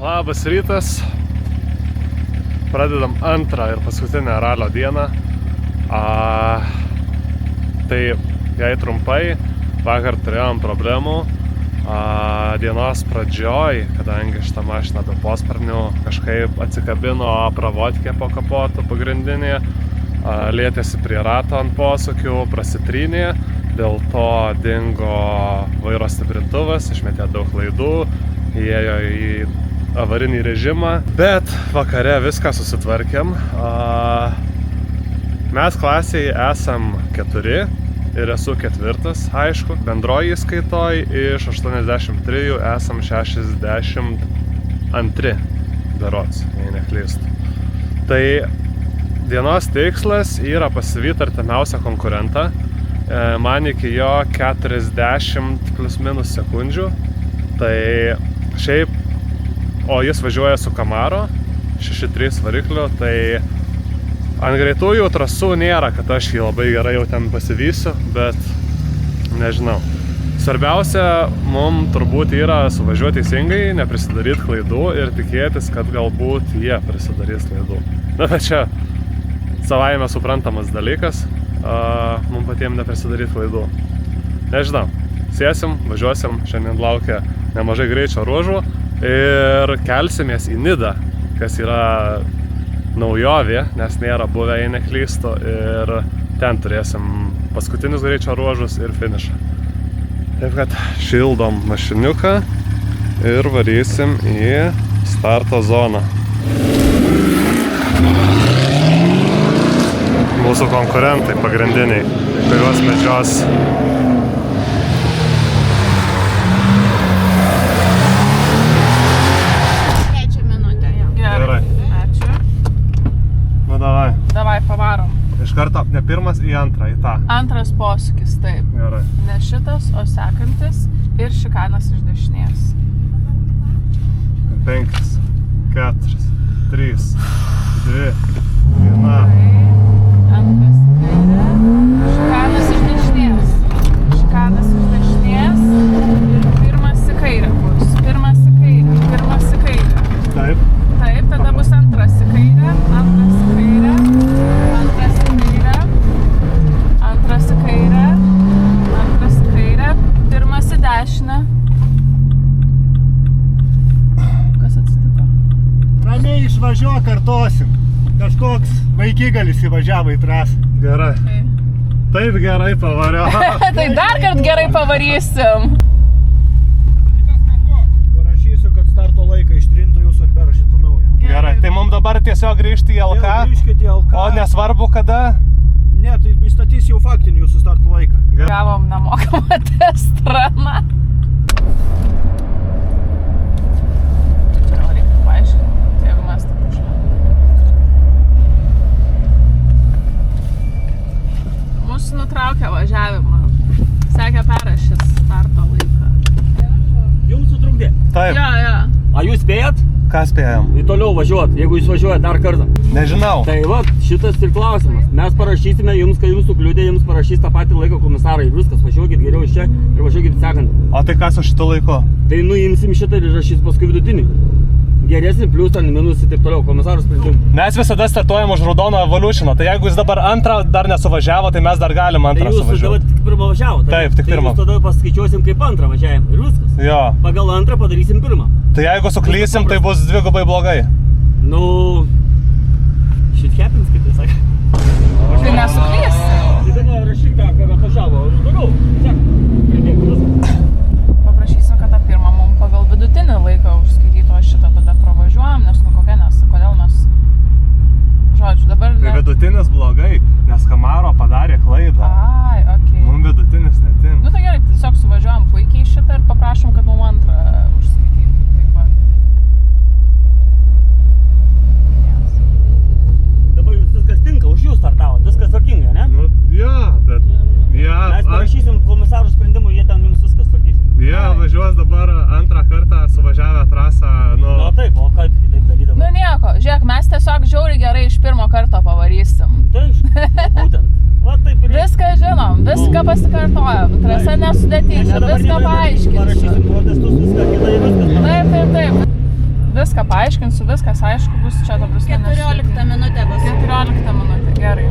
Labas rytas. Pradedam antrą ir paskutinę ralio dieną. Tai jei trumpai, vakar turėjom problemų. Dienos pradžioj, kadangi šitą mašiną be posparnių kažkaip atsikabino pravodkė po kapotu pagrindinė, lietėsi prie rato ant posūkių, prasitrynė, dėl to dingo vairo stiprintuvas, išmetė daug klaidų, įėjo į avarinį režimą, bet vakare viską susitvarkėm. Mes klasėje esam 4 ir esu 4, aišku. Bendroji įskaitoj iš 83 esam 62 berods, jei neklystu. Tai dienos tikslas yra pasivyti artimiausią konkurentą. Man iki jo 40 plus minus sekundžių. Tai šiaip, o jis važiuoja su Camaro 6.3 varikliu, tai ant greitųjų trasų nėra, kad aš jį labai gerai jau ten pasivysiu, bet nežinau. Svarbiausia mums turbūt yra suvažiuoti teisingai, neprisidaryti klaidų ir tikėtis, kad galbūt jie prisidarys klaidų. Na, bet čia savaime suprantamas dalykas, mums patiems neprisidaryti klaidų. Nežinau, sėsim, važiuosim, šiandien laukia nemažai greičio ruožų ir kelsimės į Nidą, kas yra naujovė, nes nėra buvę, jei neklystu, ir ten turėsim paskutinius greičio ruožus ir finišą. Taip kad šildom mašiniuką ir varysim į starto zoną. Mūsų konkurentai pagrindiniai, kuriuos medžios. Davai, pavarom. Iš karto, ne pirmas į antrą, į tą. Antras posūkis, taip. Gerai. Ne šitas, o sekantis ir šikanas iš dešinės. 5, 4, 3, 2, 1. Antras į kairę. Šikanas iš dešinės. Šikanas iš dešinės. Ir pirmas į kairę bus. Pirmas į kairę. Pirmas į kairę. Taip. Taip, tada bus antras į kairę. Antras į kairę. Antras į kairę. Antras į kairę. Antras į kairę. Pirmas į dešinę. Kas atsitiko? Ramiai išvažiuok, kartosim. Kažkoks vaikigalis įvažiavo į trasą. Gerai. Taip gerai pavario. Tai dar kart gerai pavarysim. Parašysiu, kad starto laiką ištrintų jūsų ir perrašytų naują. Gerai, tai mums dabar tiesiog grįžti į LK. Grįžkite į LK. O nesvarbu kada? Ne, tai įstatys jau faktinį jūsų starto laiką. Gavom nemokamą testraną. Čia gal reikia paaiškinti, jeigu mes taip užėjome. Mūsų nutraukė važiavimą. Sekė perrašys starto laiką. Jums sutrukdė. Taip. Jo. A jūs spėjat? Ką spėjom? Ir toliau važiuot, jeigu jūs važiuojat dar kartą. Nežinau. Tai va, šitas ir klausimas. Mes parašysime jums, kai jums sukliudė, jums parašys tą patį laiką komisarai. Viskas, važiuokit geriau iš čia ir važiuokit sekant. O tai kas su šitu laiku? Tai nuimsim šitą ir rašys paskui vidutinį. Geresnį, plius, ten minus ir taip toliau, komisarų sprendimų. Mes visada startuojam už raudono Evolutiono, tai jeigu jis dabar antrą dar nesuvažiavo, tai mes dar galim Tai antrą jūs dabar suvažiuoti. tik pirmą važiavot. Taip, tik pirmą. Tai jūs tada paskaičiuosim kaip antrą važiavimą ir viskas. Jo. Pagal antrą padarysim pirmą. Tai jeigu suklysim, tai bus dvigubai blogai. Nu, shit happens, kaip tai sakė. Tai nesuklysi. Tai dabar rašyk tą, ką važiavo. Toliau, sek, pridėk viską. Paprašysim, kad tą pirmą mums pagal vidutinį laiką užskaitytų, o šitą tada pravažiuojam, nes nu kokia, nes kodėl mes... Žodžiu, dabar... Tai vidutinis blogai, nes Camaro padarė klaidą. Ai, okei. Mums vidutinis netinka. Nu tai gerai, tiesiog suvažiuojam puikiai šitą ir paprašom, kad mums antrą užskaitytų. Taip pat. Dabar jums viskas tinka, už jūs startavot, viskas tvarkinga, ne? Nu, jo, bet... Mes parašysim komisarų sprendimų, jie ten jums viskas tvarkys. Jie važiuos dabar antrą kartą suvažiavę trasą, Nu taip, o kaip kitaip darydavo? Nu nieko, žiūrėk, mes tiesiog žiauriai gerai iš pirmo karto pavarysim. Taip, būtent. Va taip ir... Viską žinom, viską pasikartojam, trasa nesudėtinga, viską paaiškinsiu. Parašysim protestus, viską kitą ir viskas. Taip. viską paaiškinsiu, viskas aišku bus čia dabar. 14 minutė bus. 14 minutė, gerai.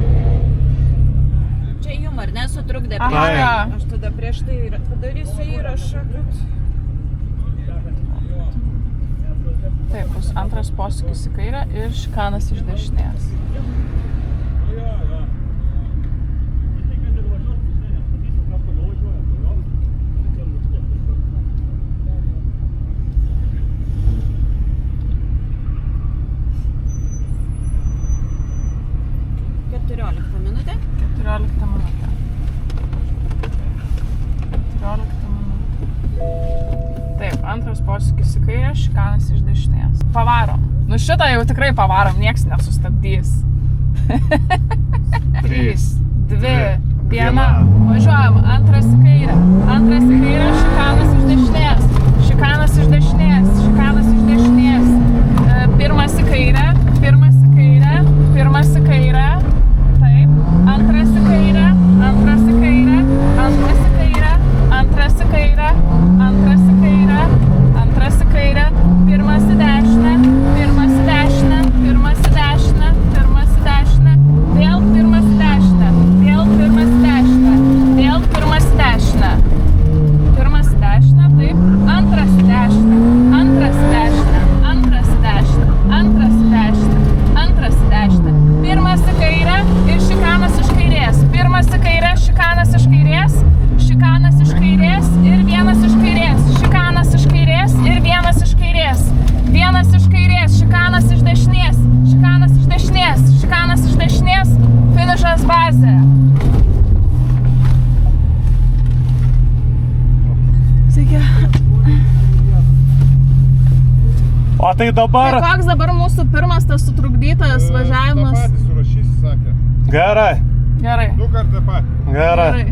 Čia jum ar nesutrukdė? Aha, jo. Aš tada prieš tai padarysiu įrašą, kad... Taip, bus antras posūkis į kairę ir šikanas iš dešinės. Taip, antras posūkis į kairę, šikanas iš dešinės. Pavarom. Nu šitą jau tikrai pavarom, nieks nesustabdys. 3, 2, 1. Važiuojam, antras į kairę. Antras į kairę, šikanas iš dešinės. Šikanas iš dešinės, šikanas iš dešinės. Pirmas į kairę, pirmas į kairę, pirmas į kairę. Taip, antras į kairę, antras į kairę, antras į kairę, antras į kairę, antras į kairę, antras į kairę, pirmas į dešinę, pirmas į dešinę, pirmas į dešinę, pirmas į dešinę, vėl pirmas į dešinę, vėl pirmas į dešinę, vėl pirmas į dešinę. Pirmas į dešinę, taip, antras į dešinę, antras į dešinę, antras į dešinę, antras į dešinę, antras į dešinę, pirmas į kairę ir šikanas iš kairės, pirmas į kairę, šikanas iš kairės, šikanas iš kairės ir vienas iš kairės, šikanas iš kairės ir vienas iš kairės, vienas iš kairės, šikanas iš dešinės, šikanas iš dešinės, šikanas iš dešinės, finišas bazė. Sveiki. O tai dabar... Tai koks dabar mūsų pirmas tas sutrukdytas važiavimas? Tą patį surašysi, sakė. Gerai. Gerai. Du kartą patį. Gerai.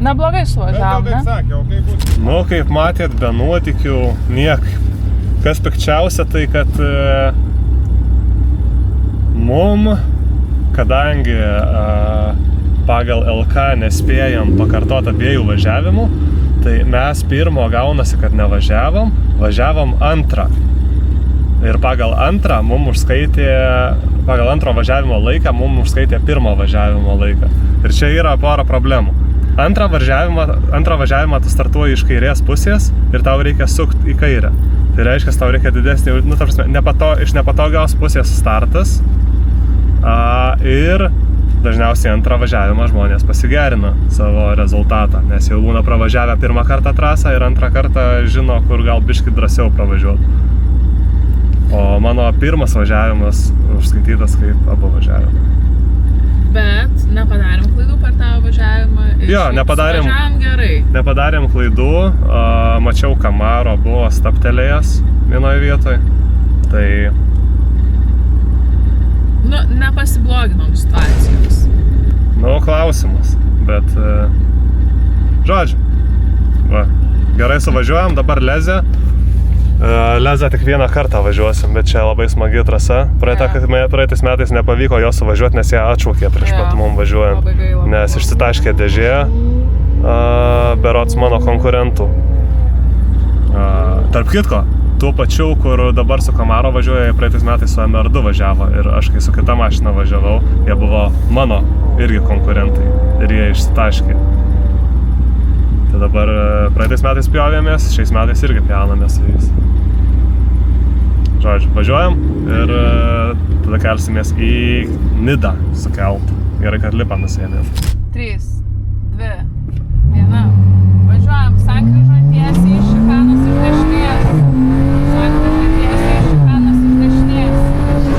Neblogai suvažiavom, ne? Sakė, o kaip bus? Nu, kaip matėt, be nuotykių niek. Kas pikčiausia, tai kad mum, kadangi pagal LK nespėjam pakartot abiejų važiavimų, tai mes pirmo gaunasi, kad nevažiavom, važiavom antrą. Ir pagal antrą mum užskaitė, pagal antro važiavimo laiką mum užskaitė pirmo važiavimo laiką. Ir čia yra pora problemų. Antrą važiavimą tu startuoji iš kairės pusės ir tau reikia sukti į kairę. Tai reiškia, tau reikia didesnį, nu, ta prasme, iš nepatogios pusės startas. Ir dažniausiai antrą važiavimą žmonės pasigerina savo rezultatą, nes jau būna pravažiavę pirmą kartą trasą ir antrą kartą žino, kur gal biškį drąsiau pravažiuoti. O mano pirmas važiavimas užskaitytas kaip abu važiavimai. Bet nepadarėm klaidų per tą važiavimą. Jo, važiavom gerai. Nepadarėm klaidų. Mačiau, Camaro buvo staptelėjęs vienoje vietoje. Tai... Nu, nepasigloginom situacijos. Nu, klausimas. Bet... Žodžiu. Va, gerai suvažiuojam, dabar Lezę. Lezą tik vieną kartą važiuosim, bet čia labai smagi trasa. Praeitais metais nepavyko jo suvažiuoti, nes ją atšaukė prieš pat mum važiuojant. Nes išsitaškė dėžė berods mano konkurentų. Tarp kitko, tų pačių, kur dabar su Camaro važiuoja, praeitais metais su MR2 važiavo. Ir aš kai su kita mašina važiavau, jie buvo mano irgi konkurentai. Ir jie išsitaškė. Tai dabar praeitais metais pjovėmės, šiais metais irgi pjaunamės su jais. Žodžiu, važiuojam ir tada kelsimės į Nidą su keltu. Gerai, kad lipą nusiėmėm. 3, 2, 1. Važiuojam, sankryžą tiesiai, šikanas iš dešinės. Sankryžą tiesiai, šikanas iš dešinės.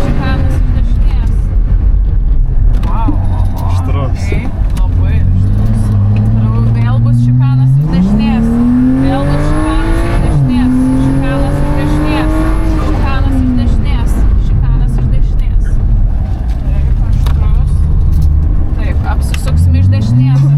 Šikanas iš dešinės. Wow. Aštrus. Labai aštrus. Vėl bus šikanas iš dešinės. Vėl bus šikanas iš dešinės. Šikanas iš dešinės. Šikanas iš dešinės. Šikanas iš dešinės. Taip, aštrus. Taip, apsisuksim iš dešinės.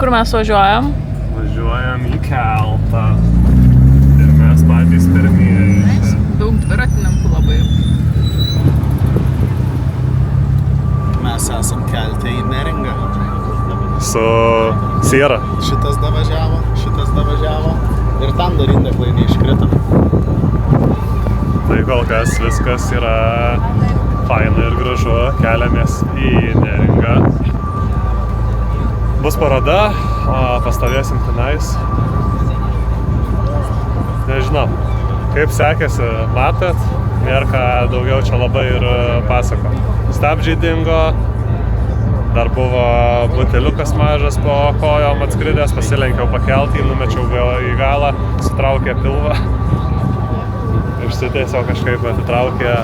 Kur mes važiuojam? Važiuojam į keltą. Ir mes patys pirmieji. Daug dviratininkų labai. Mes esam kelte į Neringą. Su Siera. Šitas davažiavo. Ir tam dar indeklai neiškrito. Tai kol kas viskas yra faina ir gražu. Keliamės į Neringą. Bus paroda, o pastovėsim tenais. Nežinau, kaip sekėsi, matėt, nėra ką daugiau čia labai ir pasako. Stabdžiai dingo, dar buvo buteliukas mažas po kojom atskridęs, pasilenkiau pakelti, numečiau į galą, sutraukė pilvą. Išsitiesiau kažkaip atitraukė.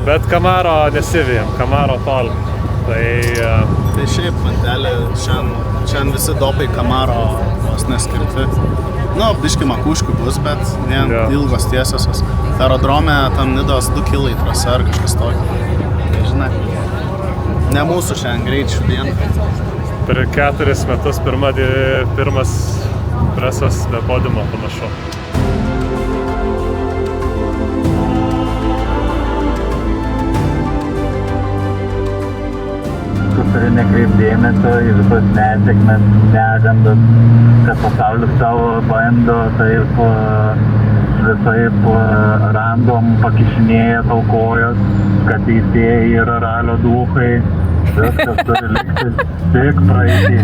Bet Camaro nesivijam, Camaro toli. Tai šiaip, mantelė, šiandien visi dopai Camaro vos neskirti. Nu, biški makuškių bus, bet ne ilgos tiesiosios. Aerodrome tam Nidos 2 kilai trasa ar kažkas tokio. Tai žinai, ne mūsų šiandien greičių dieną. Per 4 metus pirmas presas be podiumo panašu. Turi nekreipdėmėsio į visas nesėkmes, negandas, kad pasaulis savo bando, taip visaip random pakišinėja tau kojas, kad teisėjai yra ralio duhai, viskas turi likti tik praeitį.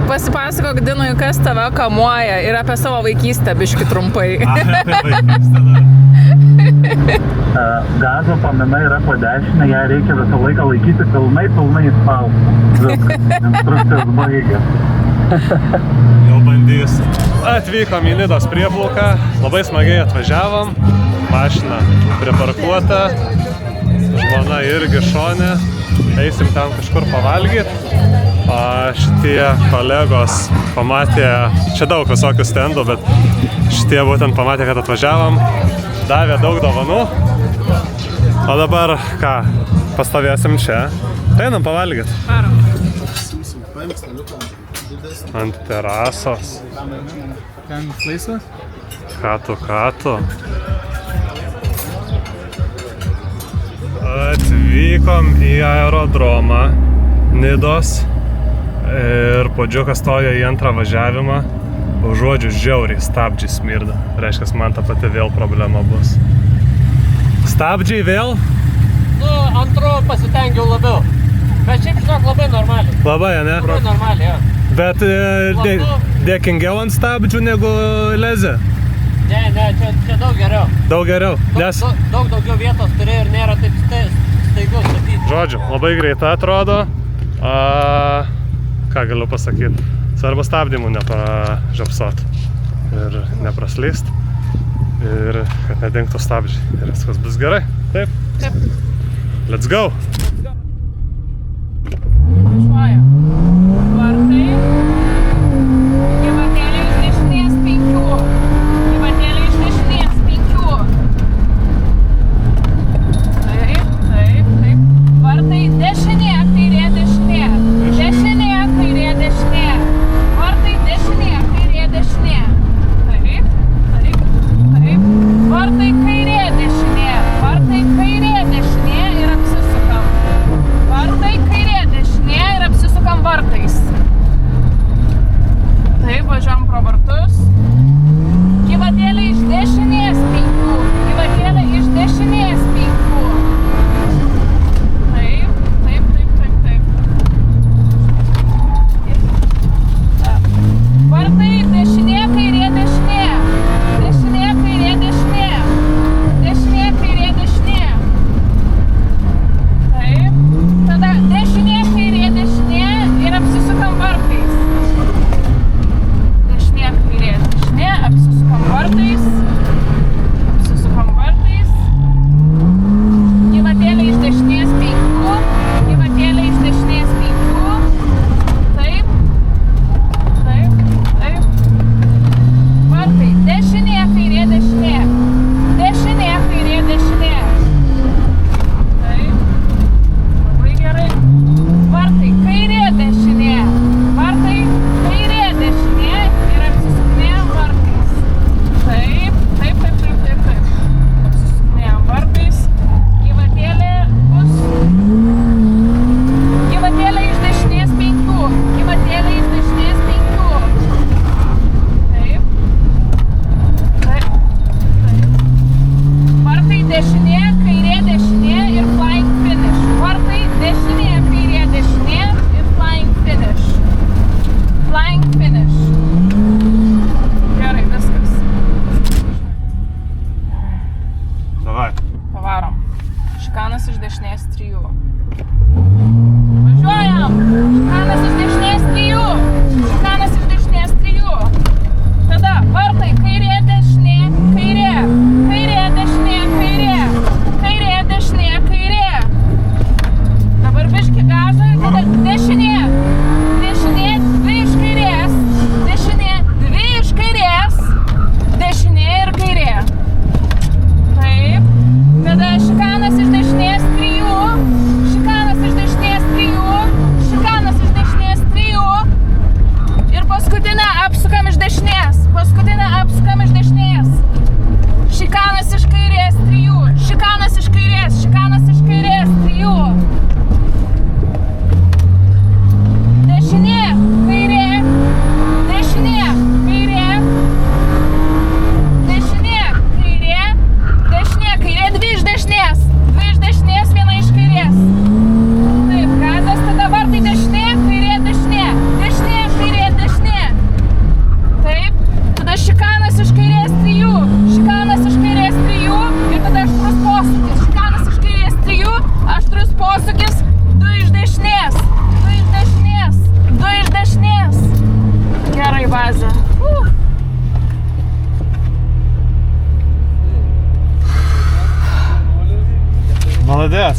Pasipasakok Dinui, kas tave kamuoja ir apie savo vaikystę biški trumpai. Gazo pamina yra po dešinę, ją reikia visą laiką laikyti pilnai įspausti. Viskas, instrukcijos baigia. Jau bandys. Atvykom į Nidos prieplauką, labai smagiai atvažiavom, mašina priparkuota, žmona irgi šone, eisim ten kažkur pavalgyti. O šitie kolegos pamatė, čia daug visokių stendų, bet šitie būtent pamatė, kad atvažiavom, davė daug dovanų. O dabar ką, pastovėsim čia, tai einam pavalgyti. Ant terasos. Ką tu. Atvykom į aerodromą Nidos ir podžiukas stojo į antrą važiavimą. Žodžiu, žiauriai stabdžiai smirda. Reiškia, man ta pati vėl problema bus. Stabdžiai vėl? Nu, antru pasitengiau labiau. Bet šiaip žinok labai normaliai. Labai, ne? Labai normaliai, jo. Bet dėkingiau ant stabdžių negu lezė? Ne, čia daug geriau. Daug geriau, nes... Daug daugiau vietos turi ir nėra taip staigus statyti. Žodžiu, labai greita atrodo. Ką galiu pasakyti? Svarbu stabdymų nepražiopsot ir nepraslyst ir kad nedingtų stabdžiai ir viskas bus gerai. Taip? Taip. Let's go! Važiuoja. Vartai. Gyvatėlė iš dešinės 5. Gyvatėlė iš dešinės 5. Taip. Vartai dešinė, kairė dešinė. Dešinė, kairė dešinė. Vartai dešinė, kairė dešinė. Taip. Vartai kairė dešinė. Vartai kairė dešinė ir apsisukam. Vartai kairė dešinė ir apsisukam.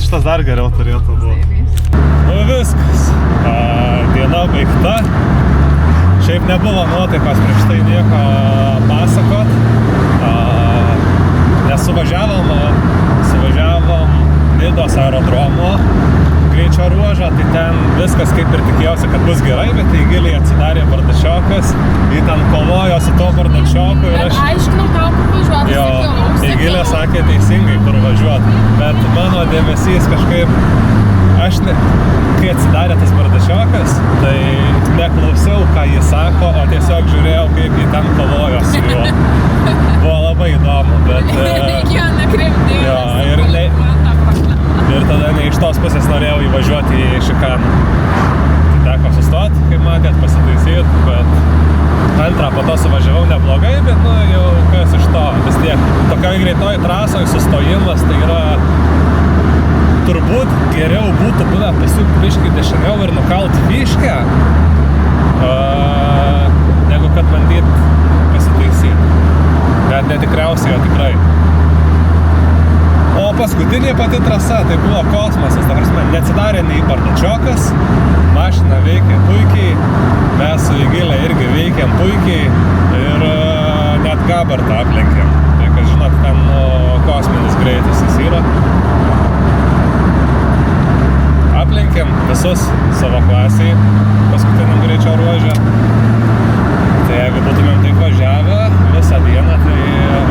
šitas dar geriau turėtų būti. Nu viskas. Diena baigta. Šiaip nebuvo nuotaikos prieš tai nieko pasakot. Nes suvažiavom Nidos aerodromo greičio ruožą, tai ten viskas kaip ir tikėjausi, kad bus gerai, bet tai giliai atsidarė bardačiokas, jį ten kovojo su to bardačioku ir aš... Aiškinau tau, kur važiuoti, Jo, tai gilė sakė teisingai, kur važiuoti, bet mano dėmesys kažkaip... Kai atsidarė tas bardačiokas, tai neklausiau, ką jis sako, o tiesiog žiūrėjau, kaip jį ten kovojo su juo. Buvo labai įdomu, bet... Reikėjo nekreipti. Jo, ir tada ne iš tos pusės norėjau įvažiuoti į šikaną. Tai teko sustot, kaip matėt, pasitaisyti, bet antrą po to suvažiavau neblogai, bet jau kas iš to. Vis tiek, tokioj greitoj trasoj sustojimas, tai yra... Turbūt geriau būtų buvę pasiūkti biškį dešiniau ir nukalt fiškę, negu kad bandyt pasitaisyti. Bet netikriausiai, o tikrai. O paskutinė pati trasa, tai buvo kosmosas, ta prasme, neatsidarė nei bardačiokas, mašina veikė puikiai, mes su Igilė irgi veikėm puikiai ir net Gabartą aplenkėm. Tai, kad žinot, ten kosminis greitis jis yra. Aplenkėm visus savo klasiai paskutiniam greičio ruože. Tai jeigu būtumėm taip važiavę visą dieną, tai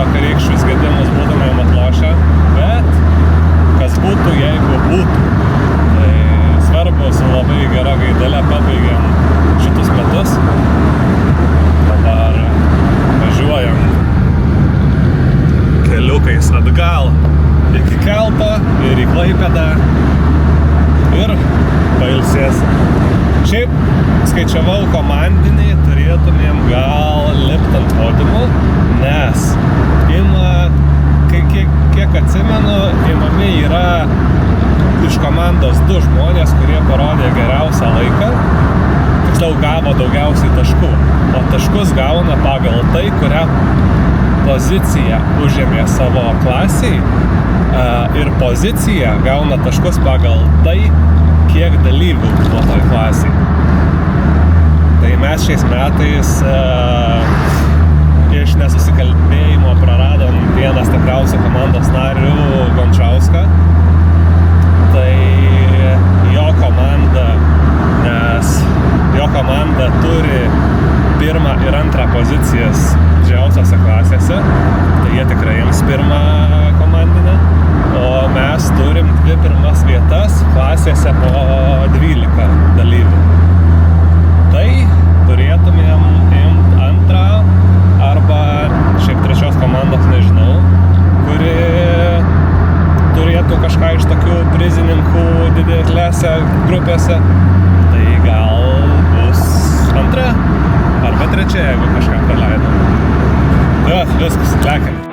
vakarykščius gedimus būtumėm atlošę. Bet kas būtų, jeigu būtų. Tai svarbu, su labai gera gaidele pabaigėm šitus metus. Dabar važiuojam keliukais atgal iki Kelto ir į Klaipėdą. Ir pailsėsim. Šiaip skaičiavau komandiniai, turėtumėm gal lipt ant podiumų, nes kiek atsimenu, imami yra iš komandos 2 žmonės, kurie parodė geriausią laiką, tiksliau gavo daugiausiai taškų, o taškus gauna pagal tai, kurią poziciją užėmė savo klasiai. Ir pozicija gauna taškus pagal tai, kiek dalyvių buvo toj klasiai. Tai mes šiais metais iš nesusikalbėjimo praradom vieną stipriausių komandos narių Gončauską. Tai jo komanda turi 1 ir 2 pozicijas didžiausiose klasėse. Tai jie tikrai jiems 1 komandinę. O mes turim 2 pirmas vietas klasėse po 12 dalyvių. Tai turėtumėm imt 2 arba šiaip 3 komandos, nežinau, kuri turėtų kažką iš tokių prizininkų didelėse grupėse. Tai gal bus 2 arba 3, jeigu kažką praleidom. Tai viskas, lekiam.